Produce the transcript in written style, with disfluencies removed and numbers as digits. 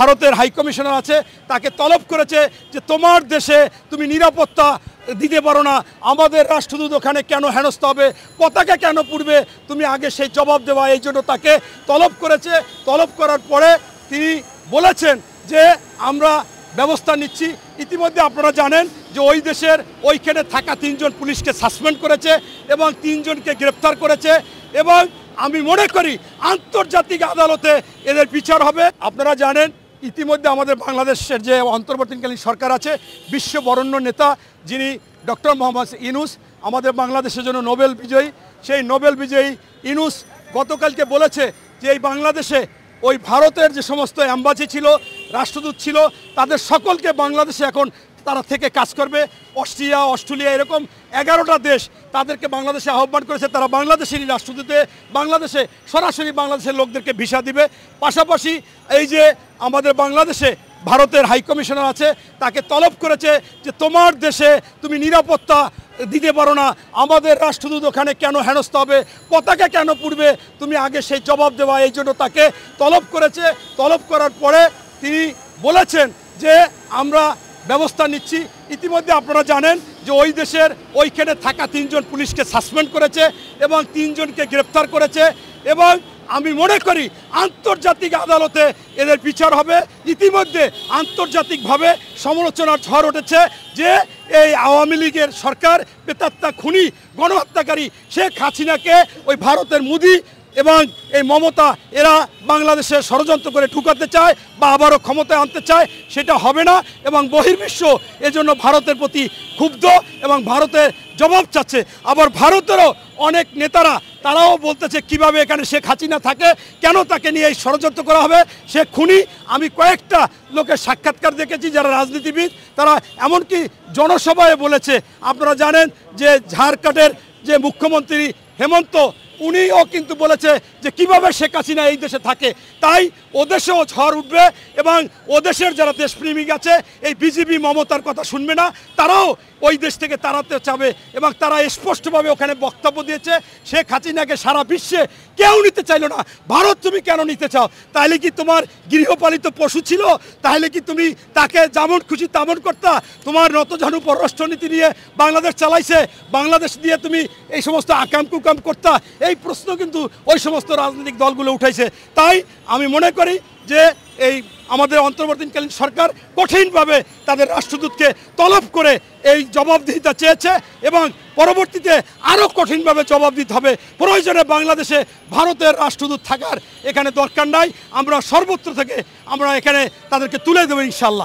ভারতের high commissioner আছে তাকে তলব করেছে যে তোমার দেশে তুমি নিরাপত্তা দিতে পারো না, আমাদের রাষ্ট্রদূত ওখানে কেন হেনস্থা হবে, পতাকা কেন পুড়বে, তুমি আগে সেই জবাব দেওয়া, এই জন্য তাকে তলব করেছে। তলব করার পরে তিনি বলেছেন যে আমরা ব্যবস্থা নিচ্ছি। ইতিমধ্যে আপনারা জানেন যে ওই দেশের ওইখানে থাকা 3 জন পুলিশকে সাসপেন্ড করেছে এবং 3 জনকে গ্রেপ্তার করেছে এবং আমি মনে করি আন্তর্জাতিক আদালতে এদের বিচার হবে। আপনারা জানেন ইতিমধ্যে আমাদের বাংলাদেশের যে অন্তর্বর্তীকালীন সরকার আছে, বিশ্ব বরেণ্য নেতা যিনি ডক্টর মোহাম্মদ ইউনূস, আমাদের বাংলাদেশের জন্য নোবেল বিজয়ী, সেই নোবেল বিজয়ী ইউনূস গতকালকে বলেছে যে এই বাংলাদেশে ওই ভারতের যে সমস্ত অ্যাম্বাসি ছিল, রাষ্ট্রদূত ছিল, তাদের সকলকে বাংলাদেশে এখন তারা থেকে কাজ করবে। অস্ট্রেলিয়া এরকম 11টা দেশ তাদেরকে বাংলাদেশে আহ্বান করেছে, তারা বাংলাদেশেরই রাষ্ট্রদূতে বাংলাদেশে সরাসরি বাংলাদেশের লোকদেরকে ভিসা দিবে। পাশাপাশি এই যে আমাদের বাংলাদেশে ভারতের হাই কমিশনার আছে তাকে তলব করেছে যে তোমার দেশে তুমি নিরাপত্তা দিতে পারো না, আমাদের রাষ্ট্রদূত ওখানে কেন হেনস্থা হবে, পতাকা কেন পুড়বে, তুমি আগে সেই জবাব দেওয়া, এই জন্য তাকে তলব করেছে। তলব করার পরে তিনি বলেছেন যে আমরা ব্যবস্থা নিচ্ছি। ইতিমধ্যে আপনারা জানেন যে ওই দেশের ওইখানে থাকা 3 জন পুলিশকে সাসপেন্ড করেছে এবং 3 জনকে গ্রেপ্তার করেছে এবং আমি মনে করি আন্তর্জাতিক আদালতে এদের বিচার হবে। ইতিমধ্যে আন্তর্জাতিকভাবে সমালোচনার ঝড় উঠেছে যে এই আওয়ামী লীগের সরকার প্রেতাত্মা খুনি গণহত্যাকারী শেখ হাসিনাকে ওই ভারতের মোদি এবং এই মমতা এরা বাংলাদেশে ষড়যন্ত্র করে ঢুকাতে চায় বা আবারও ক্ষমতায় আনতে চায়, সেটা হবে না এবং বহির্বিশ্ব এজন্য ভারতের প্রতি ক্ষুব্ধ এবং ভারতের জবাব চাচ্ছে। আবার ভারতেরও অনেক নেতারা তারাও বলতেছে কিভাবে এখানে শেখ হাসিনা থাকে, কেন তাকে নিয়ে এই ষড়যন্ত্র করা হবে, সে খুনি। আমি কয়েকটা লোকের সাক্ষাৎকার দেখেছি যারা রাজনীতিবিদ, তারা এমনকি জনসভায় বলেছে। আপনারা জানেন যে ঝাড়খণ্ডের যে মুখ্যমন্ত্রী হেমন্ত, উনিও কিন্তু বলেছে যে কিভাবে শেখ হাসিনা এই দেশে থাকে। তাই ওদেশেও ঝড় উঠবে এবং ওদেশের যারা দেশপ্রেমিক আছে এই বিজেপি মমতার কথা শুনবে না, তারাও ওই দেশ থেকে তাড়াতে চাবে এবং তারা স্পষ্টভাবে ওখানে বক্তব্য দিয়েছে শেখ হাসিনাকে সারা বিশ্বে কেউ নিতে চাইল না, ভারত তুমি কেন নিতে চাও? তাহলে কি তোমার গৃহপালিত পশু ছিল? তাহলে কি তুমি তাকে যেমন খুশি তেমন করতা? তোমার নতজানু পররাষ্ট্রনীতি নিয়ে বাংলাদেশ চালাইছে, বাংলাদেশ দিয়ে তুমি এই সমস্ত আকাম কুকাম করতা? এই প্রশ্ন কিন্তু ওই সমস্ত রাজনৈতিক দলগুলো উঠাইছে। তাই আমি মনে করি যে এই আমাদের অন্তর্বর্তীকালীন সরকার কঠিনভাবে তাদের রাষ্ট্রদূতকে তলব করে এই জবাবদিহিতা চেয়েছে এবং পরবর্তীতে আরও কঠিনভাবে জবাব দিতে হবে। প্রয়োজনে বাংলাদেশে ভারতের রাষ্ট্রদূত থাকার এখানে দরকার নাই, আমরা সর্বত্র থেকে আমরা এখানে তাদেরকে তুলে দেবো ইনশাল্লাহ।